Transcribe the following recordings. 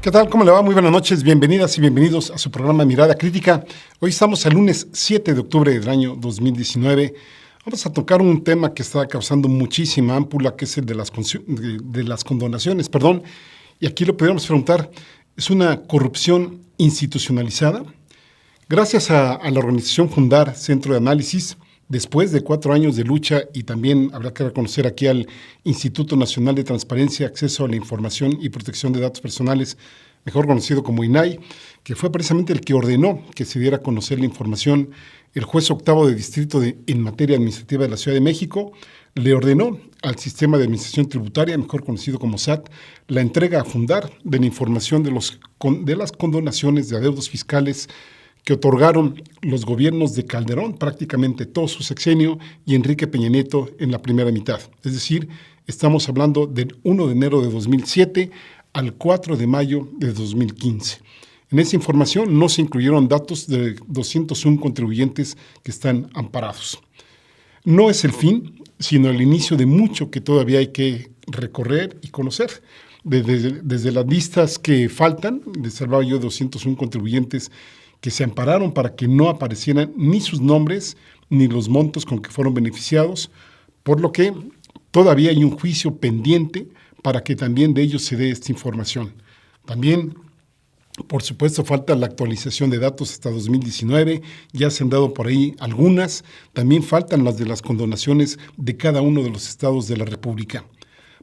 ¿Qué tal? ¿Cómo le va? Muy buenas noches, bienvenidas y bienvenidos a su programa Mirada Crítica. Hoy estamos el lunes 7 de octubre del año 2019. Vamos a tocar un tema que está causando muchísima ámpula, que es el de las condonaciones, Y aquí lo podríamos preguntar, ¿es una corrupción institucionalizada? Gracias a la organización Fundar, Centro de Análisis, después de 4 años de lucha, y también habrá que reconocer aquí al Instituto Nacional de Transparencia, Acceso a la Información y Protección de Datos Personales, mejor conocido como INAI, que fue precisamente el que ordenó que se diera a conocer la información. El juez octavo de distrito en materia administrativa de la Ciudad de México le ordenó al Sistema de Administración Tributaria, mejor conocido como SAT, la entrega a Fundar de la información de las condonaciones de adeudos fiscales que otorgaron los gobiernos de Calderón, prácticamente todo su sexenio, y Enrique Peña Nieto en la primera mitad. Es decir, estamos hablando del 1 de enero de 2007 al 4 de mayo de 2015. En esa información no se incluyeron datos de 201 contribuyentes que están amparados. No es el fin, sino el inicio de mucho que todavía hay que recorrer y conocer. Desde las listas que faltan, les hablaba yo de 201 contribuyentes que se ampararon para que no aparecieran ni sus nombres ni los montos con que fueron beneficiados, por lo que todavía hay un juicio pendiente para que también de ellos se dé esta información. También, por supuesto, falta la actualización de datos hasta 2019, ya se han dado por ahí algunas, también faltan las de las condonaciones de cada uno de los estados de la República.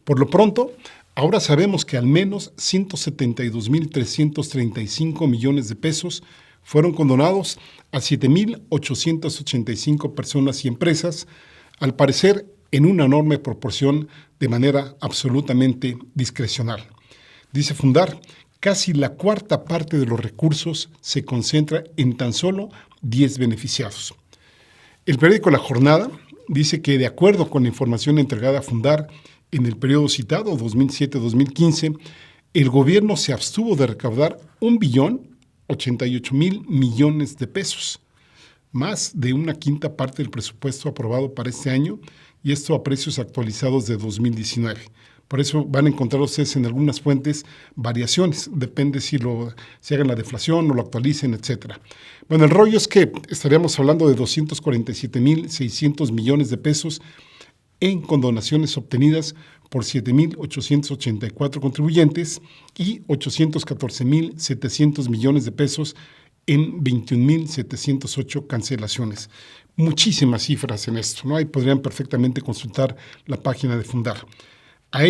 Por lo pronto, ahora sabemos que al menos 172.335 millones de pesos fueron condonados a 7.885 personas y empresas, al parecer en una enorme proporción de manera absolutamente discrecional. Dice Fundar, casi la cuarta parte de los recursos se concentra en tan solo 10 beneficiados. El periódico La Jornada dice que, de acuerdo con la información entregada a Fundar en el periodo citado, 2007-2015, el gobierno se abstuvo de recaudar 1.088.000 millones de pesos, más de una quinta parte del presupuesto aprobado para este año, y esto a precios actualizados de 2019. Por eso van a encontrar ustedes en algunas fuentes variaciones, depende si hagan la deflación o lo actualicen, etc. Bueno, el rollo es que estaríamos hablando de 247.600 millones de pesos en condonaciones obtenidas por 7.884 contribuyentes y 814.700 millones de pesos en 21.708 cancelaciones. Muchísimas cifras en esto, ¿no? Ahí podrían perfectamente consultar la página de Fundar. A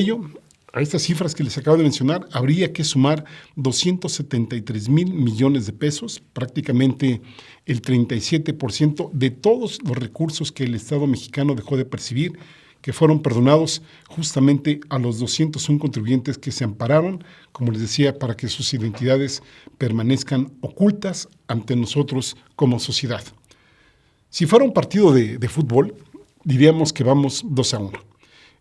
estas cifras que les acabo de mencionar, habría que sumar 273.000 millones de pesos, prácticamente el 37% de todos los recursos que el Estado mexicano dejó de percibir, que fueron perdonados justamente a los 201 contribuyentes que se ampararon, como les decía, para que sus identidades permanezcan ocultas ante nosotros como sociedad. Si fuera un partido de fútbol, diríamos que vamos 2-1.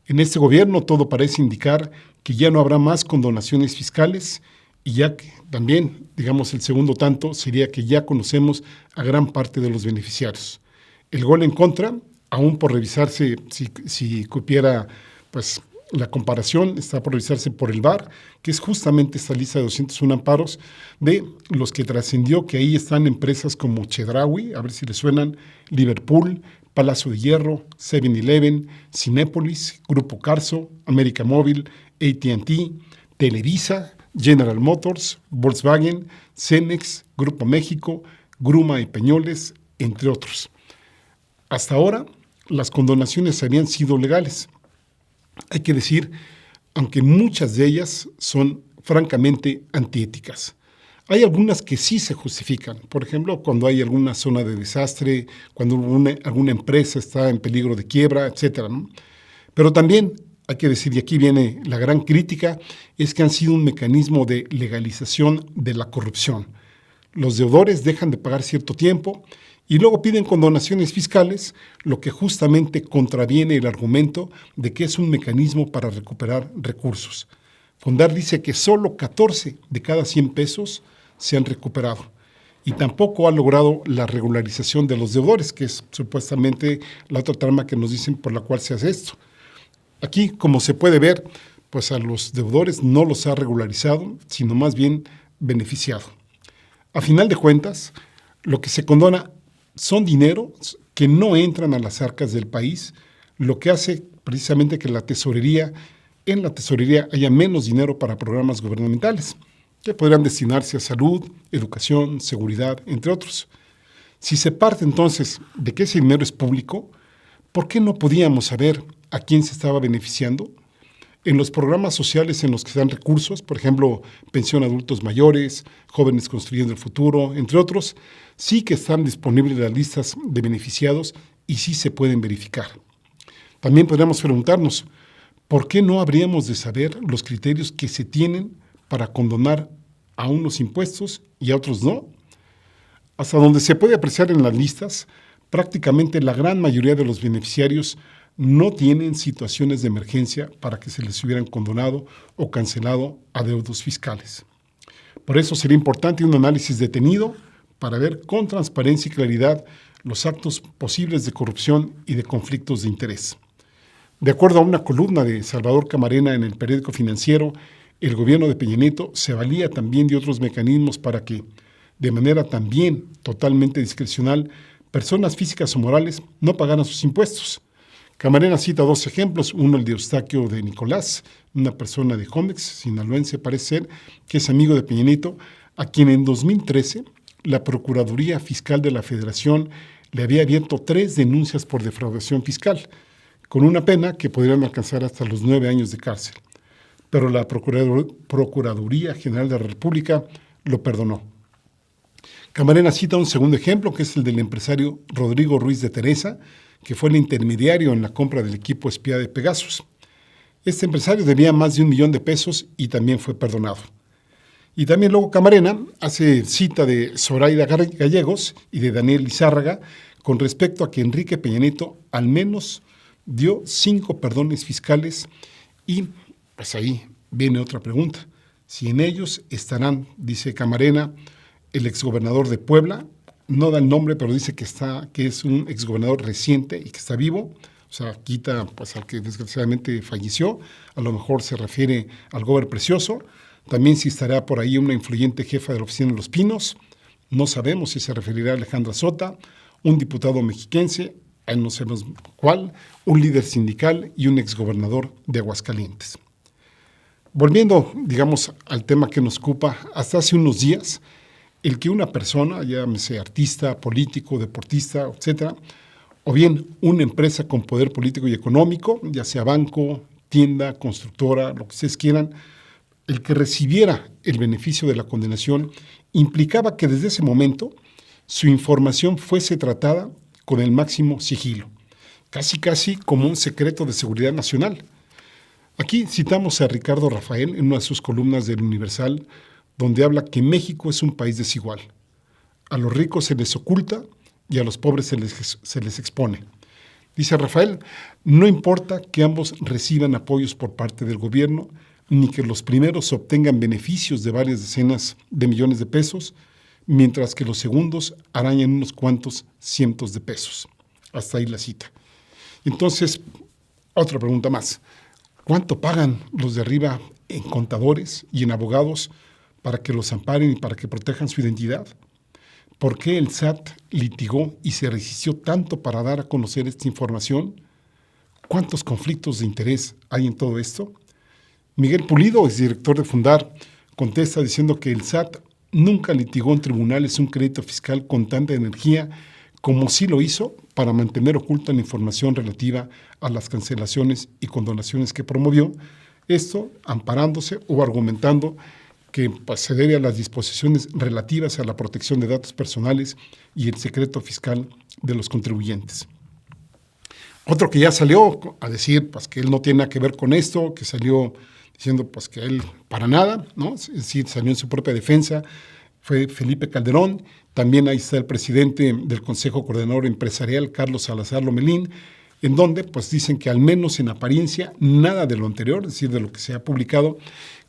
En este gobierno todo parece indicar que ya no habrá más condonaciones fiscales, y ya que también, digamos, el segundo tanto sería que ya conocemos a gran parte de los beneficiarios. El gol en contra, aún por revisarse, si cupiera pues la comparación, está por revisarse por el VAR, que es justamente esta lista de 201 amparos, de los que trascendió que ahí están empresas como Chedraui, a ver si les suenan, Liverpool, Palacio de Hierro, 7-Eleven, Cinépolis, Grupo Carso, América Móvil, AT&T, Televisa, General Motors, Volkswagen, Cemex, Grupo México, Gruma y Peñoles, entre otros. Hasta ahora, las condonaciones habían sido legales. Hay que decir, aunque muchas de ellas son francamente antiéticas. Hay algunas que sí se justifican, por ejemplo, cuando hay alguna zona de desastre, cuando alguna empresa está en peligro de quiebra, etc., ¿no? Pero también hay que decir, y aquí viene la gran crítica, es que han sido un mecanismo de legalización de la corrupción. Los deudores dejan de pagar cierto tiempo y luego piden condonaciones fiscales, lo que justamente contraviene el argumento de que es un mecanismo para recuperar recursos. Fundar dice que solo 14 de cada 100 pesos se han recuperado y tampoco ha logrado la regularización de los deudores, que es supuestamente la otra trama que nos dicen por la cual se hace esto. Aquí, como se puede ver, pues a los deudores no los ha regularizado, sino más bien beneficiado. A final de cuentas, lo que se condona son dineros que no entran a las arcas del país, lo que hace precisamente que en la tesorería haya menos dinero para programas gubernamentales, que podrían destinarse a salud, educación, seguridad, entre otros. Si se parte entonces de que ese dinero es público, ¿por qué no podíamos saber a quién se estaba beneficiando? En los programas sociales en los que se dan recursos, por ejemplo, pensión a adultos mayores, jóvenes construyendo el futuro, entre otros, sí que están disponibles las listas de beneficiados y sí se pueden verificar. También podríamos preguntarnos, ¿por qué no habríamos de saber los criterios que se tienen para condonar a unos impuestos y a otros no? Hasta donde se puede apreciar en las listas, prácticamente la gran mayoría de los beneficiarios no tienen situaciones de emergencia para que se les hubieran condonado o cancelado adeudos fiscales. Por eso sería importante un análisis detenido para ver con transparencia y claridad los actos posibles de corrupción y de conflictos de interés. De acuerdo a una columna de Salvador Camarena en el periódico Financiero, el gobierno de Peña Nieto se valía también de otros mecanismos para que, de manera también totalmente discrecional, personas físicas o morales no pagaran sus impuestos. Camarena cita dos ejemplos, uno el de Eustaquio de Nicolás, una persona de Jumex, sinaloense parece ser, que es amigo de Peña Nieto, a quien en 2013 la Procuraduría Fiscal de la Federación le había abierto 3 denuncias por defraudación fiscal, con una pena que podrían alcanzar hasta los 9 años de cárcel. Pero la Procuraduría General de la República lo perdonó. Camarena cita un segundo ejemplo, que es el del empresario Rodrigo Ruiz de Teresa, que fue el intermediario en la compra del equipo espía de Pegasus. Este empresario debía más de $1 millón y también fue perdonado. Y también luego Camarena hace cita de Zoraida Gallegos y de Daniel Lizárraga con respecto a que Enrique Peña Nieto al menos dio 5 perdones fiscales y pues ahí viene otra pregunta. Si en ellos estarán, dice Camarena, el exgobernador de Puebla, no da el nombre, pero dice que es un exgobernador reciente y que está vivo, o sea, quita pues al que desgraciadamente falleció, a lo mejor se refiere al Gober Precioso, también si estará por ahí una influyente jefa de la oficina de Los Pinos, no sabemos si se referirá a Alejandra Sota, un diputado mexiquense, no sabemos cuál, un líder sindical y un exgobernador de Aguascalientes. Volviendo, digamos, al tema que nos ocupa, hasta hace unos días, el que una persona, llámese artista, político, deportista, etcétera, o bien una empresa con poder político y económico, ya sea banco, tienda, constructora, lo que ustedes quieran, el que recibiera el beneficio de la condenación implicaba que desde ese momento su información fuese tratada con el máximo sigilo, casi como un secreto de seguridad nacional. Aquí citamos a Ricardo Rafael en una de sus columnas del Universal, donde habla que México es un país desigual. A los ricos se les oculta y a los pobres se les expone. Dice Rafael, no importa que ambos reciban apoyos por parte del gobierno, ni que los primeros obtengan beneficios de varias decenas de millones de pesos, mientras que los segundos arañan unos cuantos cientos de pesos. Hasta ahí la cita. Entonces, otra pregunta más. ¿Cuánto pagan los de arriba en contadores y en abogados para que los amparen y para que protejan su identidad? ¿Por qué el SAT litigó y se resistió tanto para dar a conocer esta información? ¿Cuántos conflictos de interés hay en todo esto? Miguel Pulido, exdirector de Fundar, contesta diciendo que el SAT nunca litigó en tribunales un crédito fiscal con tanta energía como sí lo hizo para mantener oculta la información relativa a las cancelaciones y condonaciones que promovió, esto amparándose o argumentando que se debe a las disposiciones relativas a la protección de datos personales y el secreto fiscal de los contribuyentes. Otro que ya salió a decir que él no tiene nada que ver con esto, que salió diciendo que él para nada, ¿no? Es decir, salió en su propia defensa, fue Felipe Calderón. También ahí está el presidente del Consejo Coordinador Empresarial, Carlos Salazar Lomelín, en donde dicen que al menos en apariencia nada de lo anterior, es decir, de lo que se ha publicado,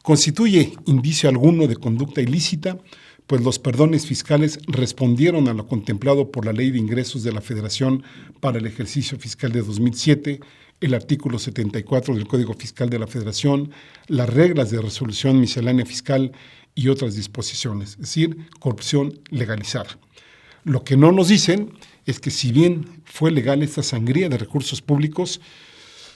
constituye indicio alguno de conducta ilícita, pues los perdones fiscales respondieron a lo contemplado por la Ley de Ingresos de la Federación para el ejercicio fiscal de 2007, el artículo 74 del Código Fiscal de la Federación, las reglas de resolución miscelánea fiscal y otras disposiciones, es decir, corrupción legalizada. Lo que no nos dicen es que si bien fue legal esta sangría de recursos públicos,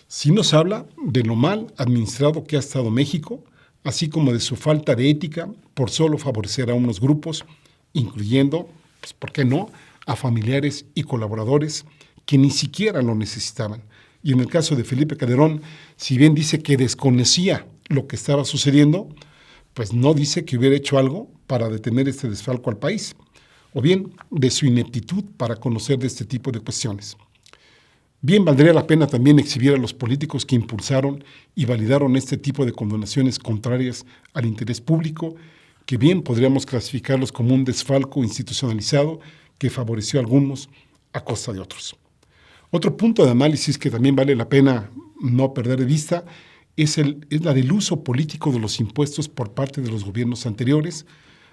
sí nos habla de lo mal administrado que ha estado México, así como de su falta de ética por solo favorecer a unos grupos, incluyendo, pues, ¿por qué no?, a familiares y colaboradores que ni siquiera lo necesitaban. Y en el caso de Felipe Calderón, si bien dice que desconocía lo que estaba sucediendo, pues no dice que hubiera hecho algo para detener este desfalco al país, o bien de su ineptitud para conocer de este tipo de cuestiones. Bien valdría la pena también exhibir a los políticos que impulsaron y validaron este tipo de condonaciones contrarias al interés público, que bien podríamos clasificarlos como un desfalco institucionalizado que favoreció a algunos a costa de otros. Otro punto de análisis que también vale la pena no perder de vista es la del uso político de los impuestos por parte de los gobiernos anteriores,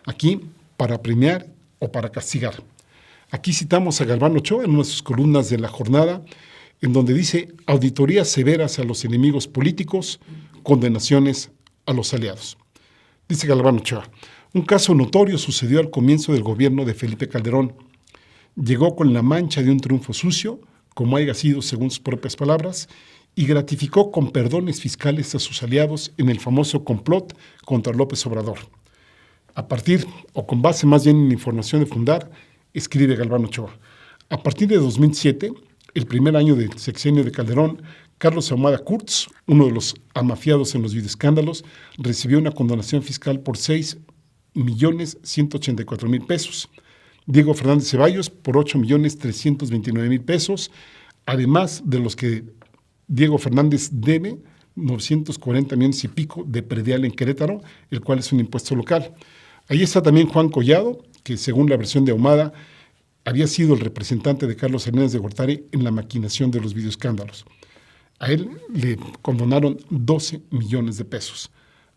aquí para premiar o para castigar. Aquí citamos a Galván Ochoa en una de sus columnas de La Jornada, en donde dice auditorías severas a los enemigos políticos, condenaciones a los aliados. Dice Galván Ochoa, un caso notorio sucedió al comienzo del gobierno de Felipe Calderón. Llegó con la mancha de un triunfo sucio, como haya sido según sus propias palabras, y gratificó con perdones fiscales a sus aliados en el famoso complot contra López Obrador. A partir, o con base más bien en información de Fundar, escribe Galván Ochoa, a partir de 2007, el primer año del sexenio de Calderón, Carlos Ahumada Kurtz, uno de los amafiados en los videoescándalos, recibió una condonación fiscal por 6.184.000 pesos. Diego Fernández Ceballos por 8.329.000 pesos, además de los que Diego Fernández debe 940 millones y pico de predial en Querétaro, el cual es un impuesto local. Ahí está también Juan Collado, que según la versión de Ahumada, había sido el representante de Carlos Salinas de Gortari en la maquinación de los videoescándalos. A él le condonaron 12 millones de pesos.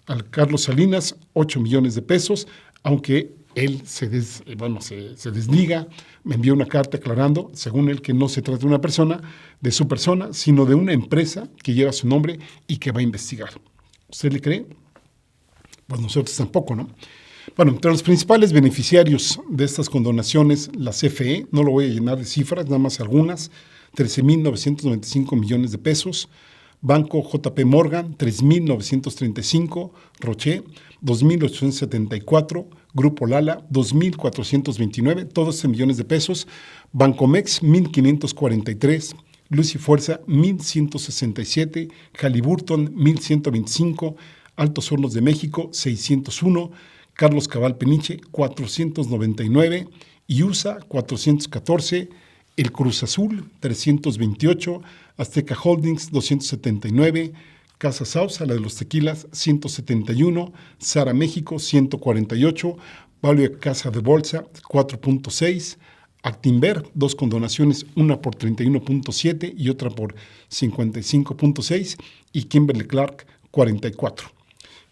Al Carlos Salinas, 8 millones de pesos, aunque él se desliga, me envió una carta aclarando, según él, que no se trata de una persona, de su persona, sino de una empresa que lleva su nombre y que va a investigar. ¿Usted le cree? Pues nosotros tampoco, ¿no? Bueno, entre los principales beneficiarios de estas condonaciones, la CFE, no lo voy a llenar de cifras, nada más algunas, 13.995 millones de pesos, Banco JP Morgan, 3.935, Roche, 2.874, Grupo Lala, 2.429, todos en millones de pesos, Bancomex, 1.543, Luz y Fuerza, 1.167, Halliburton, 1.125, Altos Hornos de México, 601, Carlos Cabal Peniche, 499, IUSA, 414, El Cruz Azul, 328, Azteca Holdings, 279, Casa Sausa, la de los tequilas, 171, Sara México, 148, Value Casa de Bolsa, 4.6, Actinver, dos condonaciones, una por 31.7 y otra por 55.6, y Kimberly Clark, 44.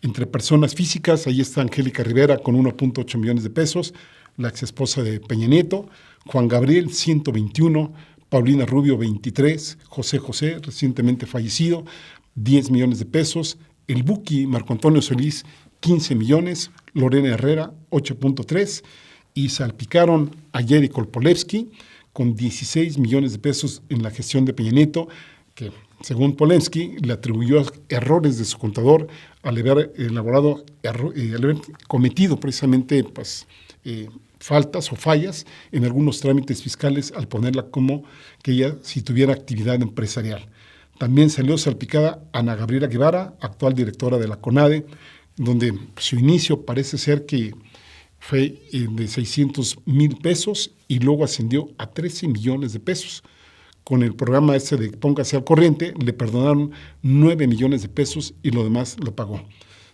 Entre personas físicas, ahí está Angélica Rivera con 1.8 millones de pesos, la exesposa de Peña Nieto, Juan Gabriel, 121, Paulina Rubio, 23, José José, recientemente fallecido, 10 millones de pesos, el Buki, Marco Antonio Solís, 15 millones, Lorena Herrera, 8.3, y salpicaron a Jerry Kolpolevsky con 16 millones de pesos en la gestión de Peña Nieto, que según Polensky, le atribuyó errores de su contador al haber al haber cometido precisamente faltas o fallas en algunos trámites fiscales al ponerla como que ella si tuviera actividad empresarial. También salió salpicada Ana Gabriela Guevara, actual directora de la CONADE, donde su inicio parece ser que fue de 600,000 pesos y luego ascendió a 13 millones de pesos. Con el programa de Póngase al Corriente, le perdonaron 9 millones de pesos y lo demás lo pagó.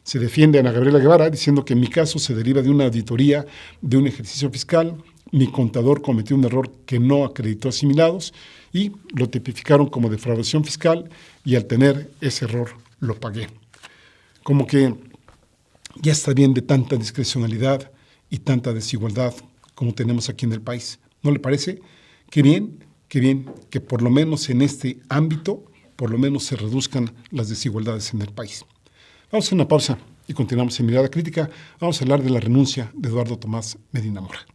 Se defiende a Ana Gabriela Guevara diciendo que en mi caso se deriva de una auditoría de un ejercicio fiscal, mi contador cometió un error que no acreditó asimilados y lo tipificaron como defraudación fiscal y al tener ese error lo pagué. Como que ya está bien de tanta discrecionalidad y tanta desigualdad como tenemos aquí en el país. ¿No le parece? Qué bien que por lo menos en este ámbito por lo menos se reduzcan las desigualdades en el país. Vamos a una pausa y continuamos en Mirada Crítica. Vamos a hablar de la renuncia de Eduardo Tomás Medina Mora.